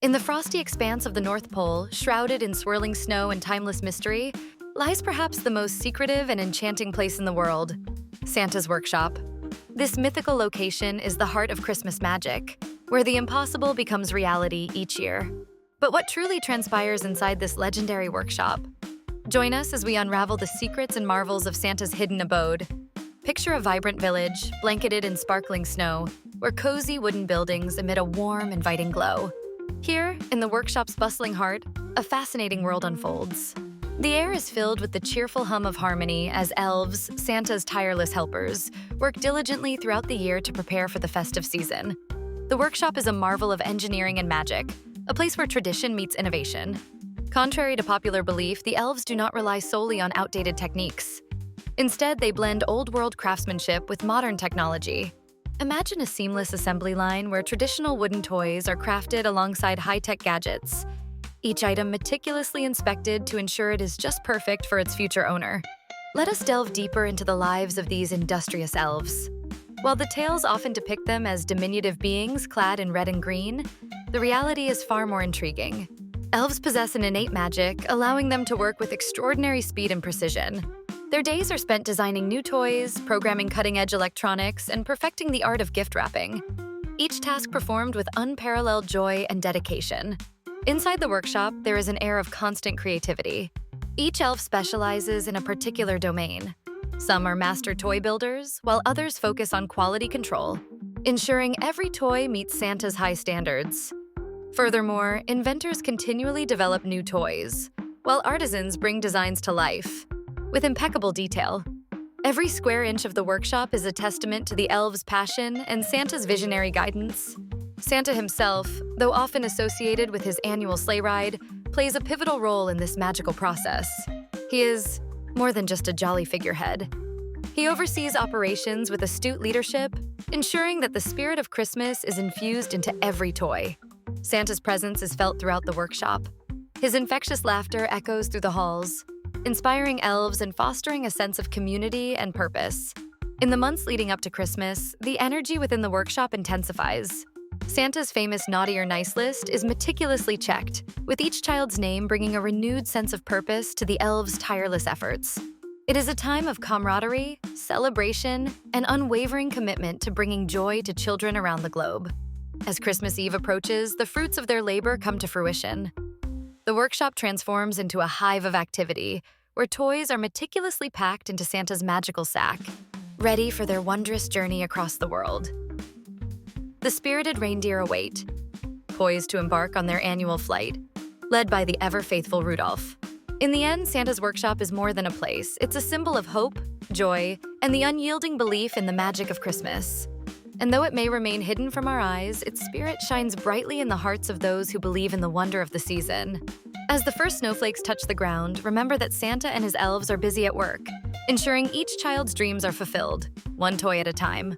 In the frosty expanse of the North Pole, shrouded in swirling snow and timeless mystery, lies perhaps the most secretive and enchanting place in the world, Santa's workshop. This mythical location is the heart of Christmas magic, where the impossible becomes reality each year. But what truly transpires inside this legendary workshop? Join us as we unravel the secrets and marvels of Santa's hidden abode. Picture a vibrant village, blanketed in sparkling snow, where cozy wooden buildings emit a warm, inviting glow. Here, in the workshop's bustling heart, a fascinating world unfolds. The air is filled with the cheerful hum of harmony as elves, Santa's tireless helpers, work diligently throughout the year to prepare for the festive season. The workshop is a marvel of engineering and magic, a place where tradition meets innovation. Contrary to popular belief, the elves do not rely solely on outdated techniques. Instead, they blend old-world craftsmanship with modern technology. Imagine a seamless assembly line where traditional wooden toys are crafted alongside high-tech gadgets, each item meticulously inspected to ensure it is just perfect for its future owner. Let us delve deeper into the lives of these industrious elves. While the tales often depict them as diminutive beings clad in red and green, the reality is far more intriguing. Elves possess an innate magic, allowing them to work with extraordinary speed and precision. Their days are spent designing new toys, programming cutting-edge electronics, and perfecting the art of gift wrapping. Each task performed with unparalleled joy and dedication. Inside the workshop, there is an air of constant creativity. Each elf specializes in a particular domain. Some are master toy builders, while others focus on quality control, ensuring every toy meets Santa's high standards. Furthermore, inventors continually develop new toys, while artisans bring designs to life with impeccable detail. Every square inch of the workshop is a testament to the elves' passion and Santa's visionary guidance. Santa himself, though often associated with his annual sleigh ride, plays a pivotal role in this magical process. He is more than just a jolly figurehead. He oversees operations with astute leadership, ensuring that the spirit of Christmas is infused into every toy. Santa's presence is felt throughout the workshop. His infectious laughter echoes through the halls, inspiring elves and fostering a sense of community and purpose. In the months leading up to Christmas, the energy within the workshop intensifies. Santa's famous naughty or nice list is meticulously checked, with each child's name bringing a renewed sense of purpose to the elves' tireless efforts. It is a time of camaraderie, celebration, and unwavering commitment to bringing joy to children around the globe. As Christmas Eve approaches, the fruits of their labor come to fruition. The workshop transforms into a hive of activity, where toys are meticulously packed into Santa's magical sack, ready for their wondrous journey across the world. The spirited reindeer await, poised to embark on their annual flight, led by the ever-faithful Rudolph. In the end, Santa's workshop is more than a place. It's a symbol of hope, joy, and the unyielding belief in the magic of Christmas. And though it may remain hidden from our eyes, its spirit shines brightly in the hearts of those who believe in the wonder of the season. As the first snowflakes touch the ground, remember that Santa and his elves are busy at work, ensuring each child's dreams are fulfilled, one toy at a time.